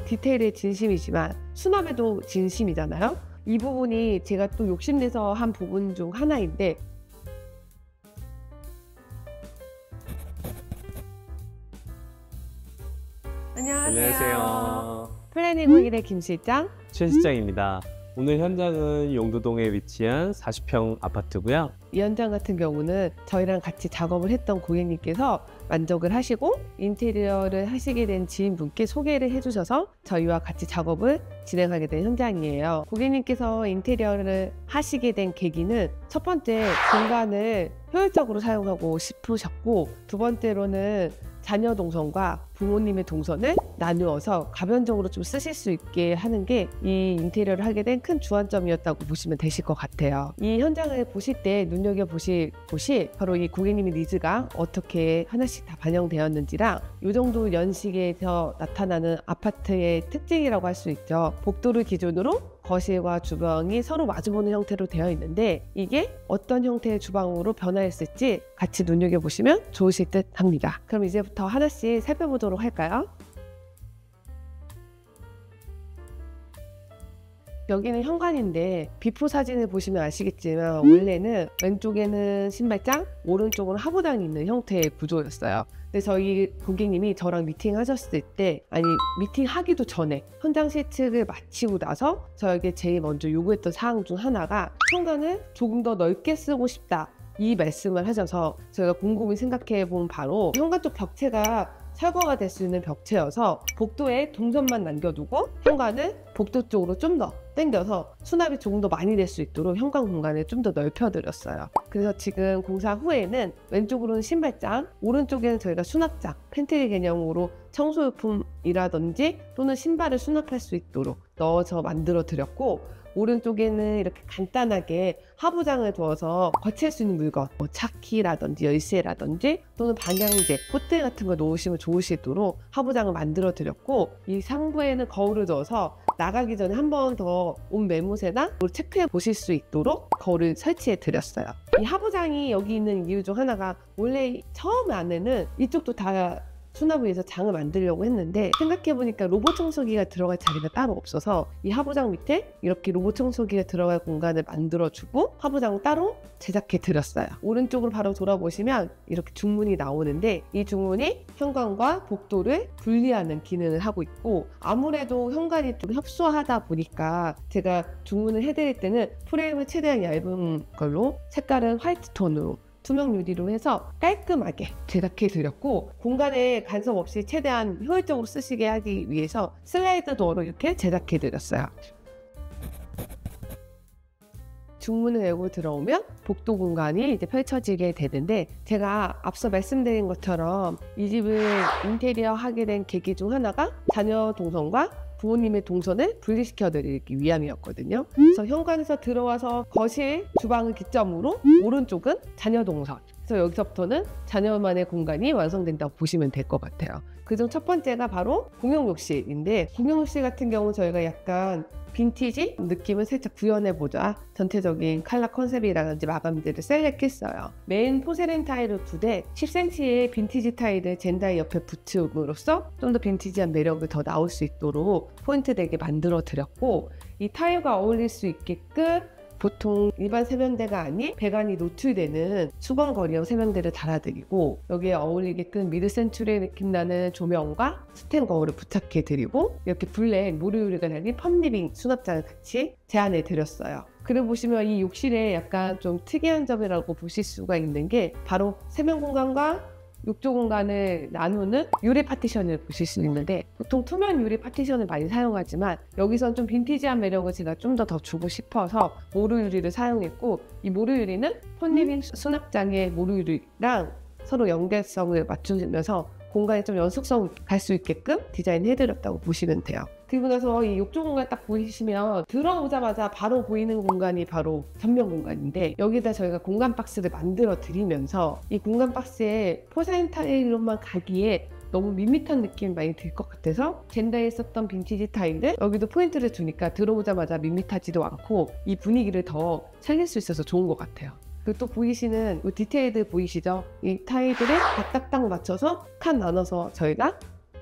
디테일에 진심이지만 수납에도 진심이잖아요. 이 부분이 제가 또 욕심내서 한 부분 중 하나인데, 안녕하세요. 플래닝 호일의 김 실장, 최 실장입니다. 오늘 현장은 용두동에 위치한 40평 아파트고요. 이 현장 같은 경우는 저희랑 같이 작업을 했던 고객님께서 만족을 하시고 인테리어를 하시게 된 지인분께 소개를 해주셔서 저희와 같이 작업을 진행하게 된 현장이에요. 고객님께서 인테리어를 하시게 된 계기는 첫 번째, 공간을 효율적으로 사용하고 싶으셨고, 두 번째로는 자녀 동선과 부모님의 동선을 나누어서 가변적으로 좀 쓰실 수 있게 하는 게 이 인테리어를 하게 된 큰 주안점이었다고 보시면 되실 것 같아요. 이 현장을 보실 때 눈여겨보실 곳이 바로 이 고객님의 니즈가 어떻게 하나씩 다 반영되었는지랑 이 정도 연식에서 나타나는 아파트의 특징이라고 할 수 있죠. 복도를 기준으로 거실과 주방이 서로 마주보는 형태로 되어 있는데, 이게 어떤 형태의 주방으로 변화했을지 같이 눈여겨보시면 좋으실 듯 합니다. 그럼 이제부터 하나씩 살펴보도록 할까요? 여기는 현관인데 비포 사진을 보시면 아시겠지만 원래는 왼쪽에는 신발장, 오른쪽은 하부장이 있는 형태의 구조였어요. 근데 저희 고객님이 저랑 미팅하셨을 때, 아니 미팅하기도 전에 현장 실측을 마치고 나서 저에게 제일 먼저 요구했던 사항 중 하나가 현관을 조금 더 넓게 쓰고 싶다, 이 말씀을 하셔서 저희가 곰곰이 생각해 본 바로 현관 쪽 벽체가 철거가 될 수 있는 벽체여서 복도에 동선만 남겨두고 현관을 복도 쪽으로 좀 더 당겨서 수납이 조금 더 많이 될 수 있도록 현관 공간을 좀 더 넓혀드렸어요. 그래서 지금 공사 후에는 왼쪽으로는 신발장, 오른쪽에는 저희가 수납장, 팬트리 개념으로 청소용품이라든지 또는 신발을 수납할 수 있도록 넣어서 만들어 드렸고, 오른쪽에는 이렇게 간단하게 하부장을 두어서 거치할 수 있는 물건, 뭐 차키라든지 열쇠라든지 또는 방향제, 콧대 같은 거 놓으시면 좋으시도록 하부장을 만들어 드렸고, 이 상부에는 거울을 넣어서 나가기 전에 한 번 더 옷 매무새나 체크해 보실 수 있도록 거울을 설치해 드렸어요. 이 하부장이 여기 있는 이유 중 하나가, 원래 처음 안에는 이쪽도 다 수납을 위해서 장을 만들려고 했는데 생각해보니까 로봇 청소기가 들어갈 자리가 따로 없어서 이 하부장 밑에 이렇게 로봇 청소기가 들어갈 공간을 만들어주고 하부장을 따로 제작해 드렸어요. 오른쪽으로 바로 돌아보시면 이렇게 중문이 나오는데, 이 중문이 현관과 복도를 분리하는 기능을 하고 있고, 아무래도 현관이 좀 협소하다 보니까 제가 중문을 해드릴 때는 프레임을 최대한 얇은 걸로, 색깔은 화이트 톤으로 투명 유리로 해서 깔끔하게 제작해 드렸고, 공간에 간섭 없이 최대한 효율적으로 쓰시게 하기 위해서 슬라이드 도어로 이렇게 제작해 드렸어요. 중문을 열고 들어오면 복도 공간이 이제 펼쳐지게 되는데, 제가 앞서 말씀드린 것처럼 이 집을 인테리어 하게 된 계기 중 하나가 자녀 동선과 부모님의 동선을 분리시켜 드리기 위함이었거든요. 그래서 현관에서 들어와서 거실, 주방을 기점으로 오른쪽은 자녀 동선, 그래서 여기서부터는 자녀만의 공간이 완성된다고 보시면 될 것 같아요. 그중 첫 번째가 바로 공용욕실인데, 공용욕실 같은 경우 저희가 약간 빈티지 느낌을 살짝 구현해보자, 전체적인 컬러 컨셉이라든지 마감들을 셀렉했어요. 메인 포세린 타일을 2대 10cm의 빈티지 타일을 젠다의 옆에 붙임으로써 좀 더 빈티지한 매력을 더 나올 수 있도록 포인트 되게 만들어 드렸고, 이 타일과 어울릴 수 있게끔 보통 일반 세면대가 아닌 배관이 노출되는 수건거리형 세면대를 달아드리고, 여기에 어울리게끔 미드센추리 느낌 나는 조명과 스텐 거울을 부착해드리고, 이렇게 블랙 모르유리가 달린 펌리빙 수납장을 같이 제안해 드렸어요. 그리고 보시면 이 욕실에 약간 좀 특이한 점이라고 보실 수가 있는 게, 바로 세면 공간과 욕조 공간을 나누는 유리 파티션을 보실 수 있는데, 보통 투명 유리 파티션을 많이 사용하지만 여기선 좀 빈티지한 매력을 제가 좀 더 주고 싶어서 모루 유리를 사용했고, 이 모루 유리는 폰리빙 수납장의 모루 유리랑 서로 연결성을 맞추면서 공간에 좀 연속성 갈 수 있게끔 디자인해드렸다고 보시면 돼요. 그리고 나서 이 욕조 공간 딱 보이시면 들어오자마자 바로 보이는 공간이 바로 전면 공간인데, 여기다 저희가 공간 박스를 만들어 드리면서 이 공간 박스에 포사인 타일로만 가기에 너무 밋밋한 느낌이 많이 들 것 같아서 젠다에 썼던 빈티지 타일을 여기도 포인트를 주니까 들어오자마자 밋밋하지도 않고 이 분위기를 더 살릴 수 있어서 좋은 것 같아요. 그리고 또 보이시는 이 디테일들 보이시죠? 이 타일들을 딱딱딱 맞춰서 칸 나눠서 저희가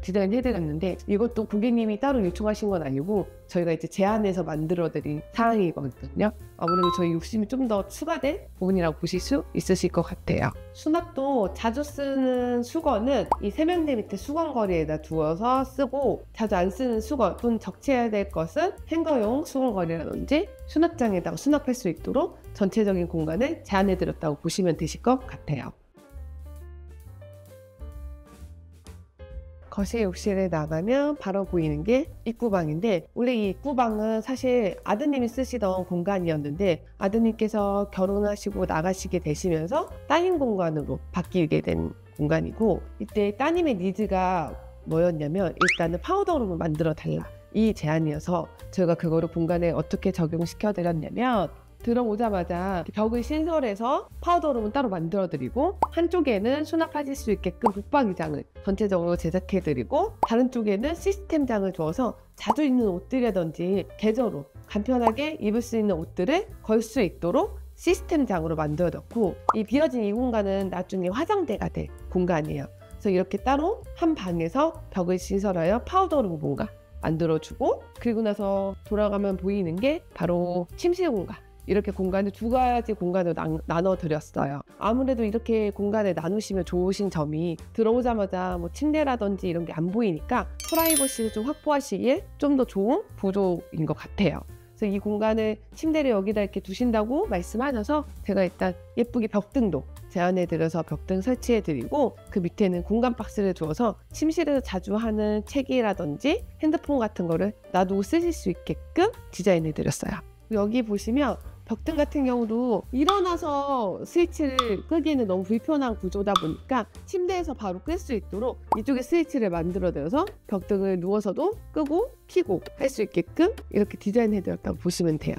디자인해드렸는데 이것도 고객님이 따로 요청하신 건 아니고 저희가 이제 제안해서 만들어드린 사항이거든요. 아무래도 저희 욕심이 좀 더 추가된 부분이라고 보실 수 있으실 것 같아요. 수납도 자주 쓰는 수건은 이 세면대 밑에 수건거리에다 두어서 쓰고, 자주 안 쓰는 수건 또는 적재해야 될 것은 행거용 수건거리라든지 수납장에다가 수납할 수 있도록 전체적인 공간을 제안해드렸다고 보시면 되실 것 같아요. 거실 욕실에 나가면 바로 보이는 게 입구방인데, 원래 이 입구방은 사실 아드님이 쓰시던 공간이었는데 아드님께서 결혼하시고 나가시게 되시면서 따님 공간으로 바뀌게 된 공간이고, 이때 따님의 니즈가 뭐였냐면 일단은 파우더룸을 만들어 달라, 이 제안이어서 저희가 그거를 공간에 어떻게 적용시켜 드렸냐면, 들어오자마자 벽을 신설해서 파우더룸은 따로 만들어드리고, 한쪽에는 수납하실 수 있게끔 붙박이장을 전체적으로 제작해드리고, 다른 쪽에는 시스템장을 두어서 자주 입는 옷들이라든지 계절로 간편하게 입을 수 있는 옷들을 걸 수 있도록 시스템장으로 만들어뒀고, 이 비어진 이 공간은 나중에 화장대가 될 공간이에요. 그래서 이렇게 따로 한 방에서 벽을 신설하여 파우더룸 공간 만들어주고, 그리고 나서 돌아가면 보이는 게 바로 침실 공간. 이렇게 공간을 두 가지 공간으로 나눠드렸어요. 아무래도 이렇게 공간을 나누시면 좋으신 점이, 들어오자마자 뭐 침대라든지 이런 게 안 보이니까 프라이버시를 좀 확보하시기에 좀 더 좋은 구조인 것 같아요. 그래서 이 공간을, 침대를 여기다 이렇게 두신다고 말씀하셔서 제가 일단 예쁘게 벽등도 제안해드려서 벽등 설치해드리고, 그 밑에는 공간 박스를 두어서 침실에서 자주 하는 책이라든지 핸드폰 같은 거를 놔두고 쓰실 수 있게끔 디자인해드렸어요. 여기 보시면 벽등 같은 경우도 일어나서 스위치를 끄기에는 너무 불편한 구조다 보니까 침대에서 바로 끌 수 있도록 이쪽에 스위치를 만들어드려서 벽등을 누워서도 끄고 켜고 할 수 있게끔 이렇게 디자인해드렸다고 보시면 돼요.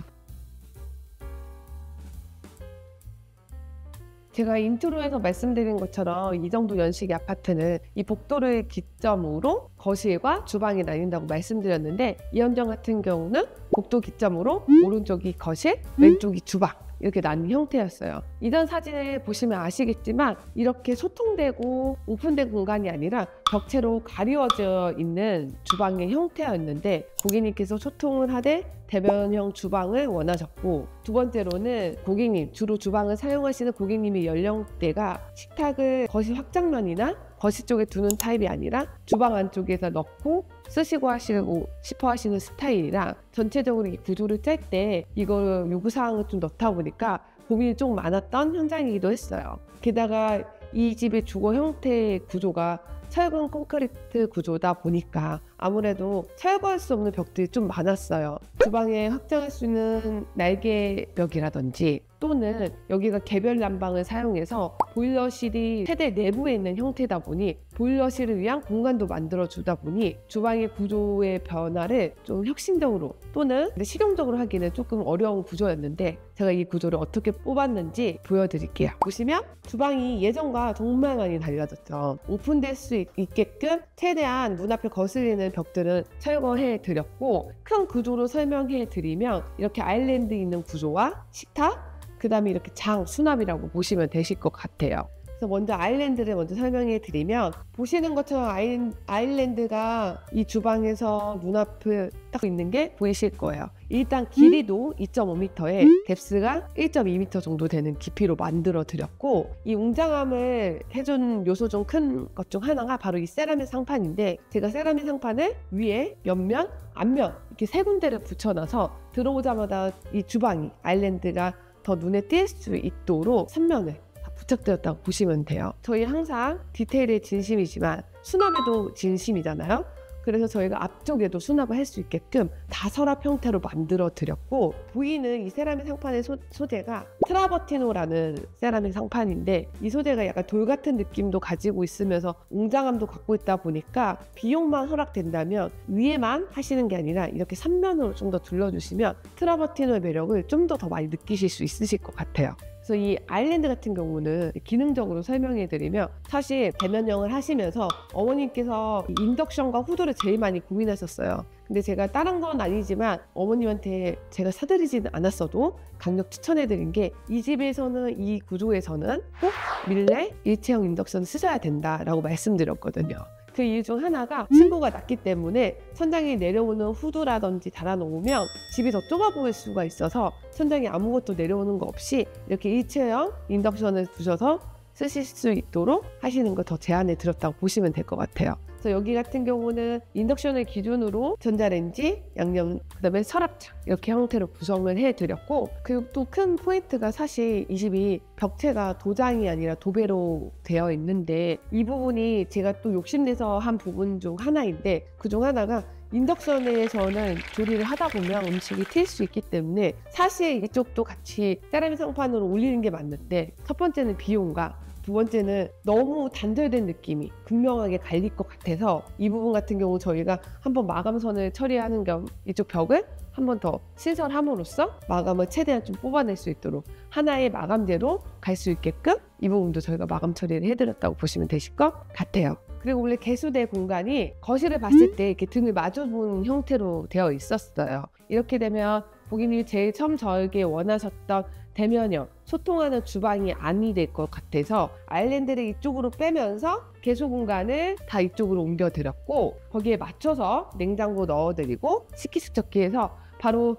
제가 인트로에서 말씀드린 것처럼 이 정도 연식의 아파트는 이 복도를 기점으로 거실과 주방이 나뉜다고 말씀드렸는데, 이 현장 같은 경우는 복도 기점으로 오른쪽이 거실, 왼쪽이 주방, 이렇게 나뉜 형태였어요. 이전 사진을 보시면 아시겠지만 이렇게 소통되고 오픈된 공간이 아니라 벽체로 가리워져 있는 주방의 형태였는데, 고객님께서 소통을 하되 대면형 주방을 원하셨고, 두 번째로는 고객님, 주로 주방을 사용하시는 고객님의 연령대가 식탁을 거실 확장면이나 거실 쪽에 두는 타입이 아니라 주방 안쪽에서 넣고 쓰시고 하시고 싶어 하시는 스타일이라, 전체적으로 이 구조를 짤 때 이걸 요구사항을 좀 넣다 보니까 고민이 좀 많았던 현장이기도 했어요. 게다가 이 집의 주거 형태의 구조가 철근 콘크리트 구조다 보니까 아무래도 철거할 수 없는 벽들이 좀 많았어요. 주방에 확장할 수 있는 날개벽이라든지, 또는 여기가 개별 난방을 사용해서 보일러실이 세대 내부에 있는 형태다 보니 보일러실을 위한 공간도 만들어주다 보니 주방의 구조의 변화를 좀 혁신적으로 또는 실용적으로 하기는 조금 어려운 구조였는데, 제가 이 구조를 어떻게 뽑았는지 보여드릴게요. 보시면 주방이 예전과 정말 많이 달라졌죠. 오픈될 수 있게끔 최대한 눈앞에 거슬리는 벽들은 철거해 드렸고, 큰 구조로 설명해 드리면 이렇게 아일랜드 있는 구조와 식탁, 그 다음에 이렇게 장, 수납이라고 보시면 되실 것 같아요. 그래서 먼저 아일랜드를 먼저 설명해 드리면, 보시는 것처럼 아일랜드가 이 주방에서 눈앞에 딱 있는 게 보이실 거예요. 일단 길이도 2.5m에 뎁스가 1.2m 정도 되는 깊이로 만들어 드렸고, 이 웅장함을 해준 요소 중 큰 것 중 하나가 바로 이 세라믹 상판인데, 제가 세라믹 상판을 위에 옆면, 앞면 이렇게 세 군데를 붙여놔서 들어오자마자 이 주방이 아일랜드가 더 눈에 띌 수 있도록 3면을 부착되었다고 보시면 돼요. 저희 항상 디테일에 진심이지만 수납에도 진심이잖아요. 그래서 저희가 앞쪽에도 수납을 할 수 있게끔 다서랍 형태로 만들어 드렸고, 보이는 이 세라믹 상판의 소재가 트라버티노라는 세라믹 상판인데, 이 소재가 약간 돌 같은 느낌도 가지고 있으면서 웅장함도 갖고 있다 보니까 비용만 허락된다면 위에만 하시는 게 아니라 이렇게 3면으로 좀 더 둘러주시면 트라버티노의 매력을 좀 더 많이 느끼실 수 있으실 것 같아요. 그래서 이 아일랜드 같은 경우는 기능적으로 설명해 드리면, 사실 대면형을 하시면서 어머님께서 인덕션과 후드를 제일 많이 고민하셨어요. 근데 제가 다른 건 아니지만 어머님한테 제가 사드리지는 않았어도 강력 추천해 드린 게, 이 집에서는 이 구조에서는 꼭 밀레 일체형 인덕션을 쓰셔야 된다라고 말씀드렸거든요. 그 이유 중 하나가 층고가 낮기 때문에 천장에 내려오는 후드라든지 달아놓으면 집이 더 좁아 보일 수가 있어서 천장에 아무것도 내려오는 거 없이 이렇게 일체형 인덕션을 두셔서 쓰실 수 있도록 하시는 거 더 제안해 드렸다고 보시면 될 것 같아요. 그래서 여기 같은 경우는 인덕션을 기준으로 전자레인지, 양념, 그다음에 서랍장 이렇게 형태로 구성을 해드렸고, 그리고 또 큰 포인트가 사실 이 집이 벽체가 도장이 아니라 도배로 되어 있는데 이 부분이 제가 또 욕심내서 한 부분 중 하나인데, 그 중 하나가 인덕션에서는 조리를 하다 보면 음식이 튈 수 있기 때문에 사실 이쪽도 같이 세라믹 상판으로 올리는 게 맞는데, 첫 번째는 비용과 두 번째는 너무 단절된 느낌이 극명하게 갈릴 것 같아서 이 부분 같은 경우 저희가 한번 마감선을 처리하는 겸 이쪽 벽을 한 번 더 신설함으로써 마감을 최대한 좀 뽑아낼 수 있도록 하나의 마감대로 갈 수 있게끔 이 부분도 저희가 마감 처리를 해드렸다고 보시면 되실 것 같아요. 그리고 원래 개수대 공간이 거실을 봤을 때 이렇게 등을 마주보는 형태로 되어 있었어요. 이렇게 되면 고객님이 제일 처음 저에게 원하셨던 대면형, 소통하는 주방이 아니 될 것 같아서 아일랜드를 이쪽으로 빼면서 개수 공간을 다 이쪽으로 옮겨드렸고, 거기에 맞춰서 냉장고 넣어드리고 식기세척기에서 바로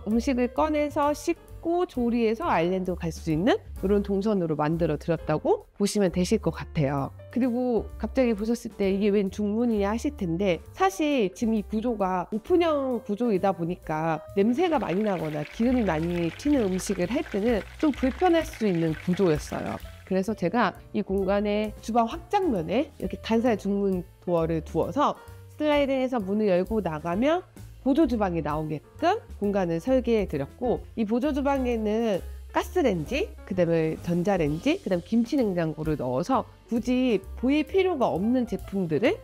음식을 꺼내서 씻고 조리해서 아일랜드로 갈 수 있는 이런 동선으로 만들어 드렸다고 보시면 되실 것 같아요. 그리고 갑자기 보셨을 때 이게 웬 중문이냐 하실 텐데, 사실 지금 이 구조가 오픈형 구조이다 보니까 냄새가 많이 나거나 기름이 많이 튀는 음식을 할 때는 좀 불편할 수 있는 구조였어요. 그래서 제가 이 공간에 주방 확장면에 이렇게 간살 중문 도어를 두어서 슬라이딩해서 문을 열고 나가면 보조주방이 나오게끔 공간을 설계해 드렸고, 이 보조주방에는 가스레인지, 그 다음에 전자레인지, 그 다음에 김치냉장고를 넣어서 굳이 보일 필요가 없는 제품들을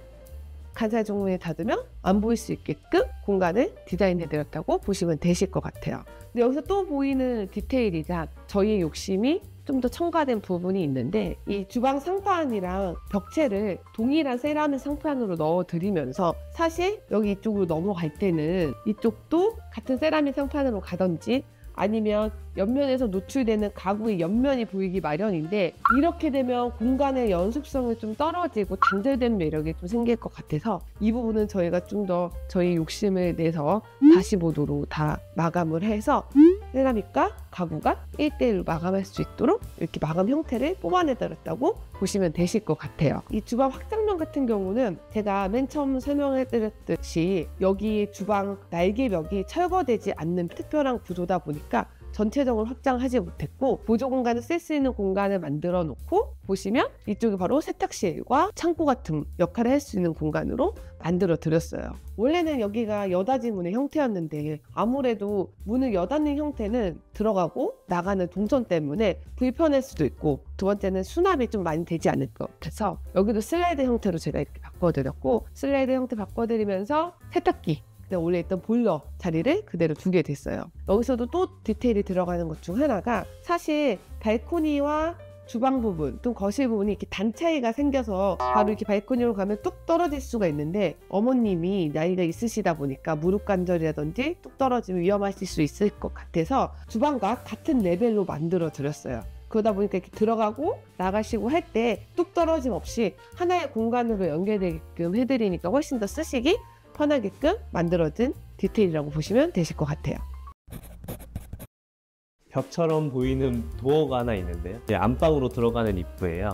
간살 종류에 닫으면 안 보일 수 있게끔 공간을 디자인해 드렸다고 보시면 되실 것 같아요. 근데 여기서 또 보이는 디테일이자 저희의 욕심이 좀 더 첨가된 부분이 있는데, 이 주방 상판이랑 벽체를 동일한 세라믹 상판으로 넣어드리면서 사실 여기 이쪽으로 넘어갈 때는 이쪽도 같은 세라믹 상판으로 가든지 아니면 옆면에서 노출되는 가구의 옆면이 보이기 마련인데, 이렇게 되면 공간의 연습성이 좀 떨어지고 단절된 매력이 좀 생길 것 같아서 이 부분은 저희가 좀 더 저희 욕심을 내서 다시보드로 다 마감을 해서 세라믹과 가구가 1대1로 마감할 수 있도록 이렇게 마감 형태를 뽑아내드렸다고 보시면 되실 것 같아요. 이 주방 확장면 같은 경우는 제가 맨 처음 설명해드렸듯이 여기 주방 날개벽이 철거되지 않는 특별한 구조다 보니까 전체적으로 확장하지 못했고, 보조 공간을 쓸 수 있는 공간을 만들어 놓고 보시면 이쪽이 바로 세탁실과 창고 같은 역할을 할 수 있는 공간으로 만들어 드렸어요. 원래는 여기가 여닫이 문의 형태였는데 아무래도 문을 여닫는 형태는 들어가고 나가는 동선 때문에 불편할 수도 있고, 두 번째는 수납이 좀 많이 되지 않을 것 같아서 여기도 슬라이드 형태로 제가 이렇게 바꿔드렸고, 슬라이드 형태 바꿔드리면서 세탁기, 원래 있던 보일러 자리를 그대로 두게 됐어요. 여기서도 또 디테일이 들어가는 것 중 하나가, 사실 발코니와 주방 부분 또 거실 부분이 이렇게 단 차이가 생겨서 바로 이렇게 발코니로 가면 뚝 떨어질 수가 있는데, 어머님이 나이가 있으시다 보니까 무릎 관절이라든지 뚝 떨어지면 위험하실 수 있을 것 같아서 주방과 같은 레벨로 만들어 드렸어요. 그러다 보니까 이렇게 들어가고 나가시고 할 때 뚝 떨어짐 없이 하나의 공간으로 연결되게끔 해드리니까 훨씬 더 쓰시기 편하게끔 만들어진 디테일이라고 보시면 되실 것 같아요. 벽처럼 보이는 도어가 하나 있는데요. 안방으로 들어가는 입구예요.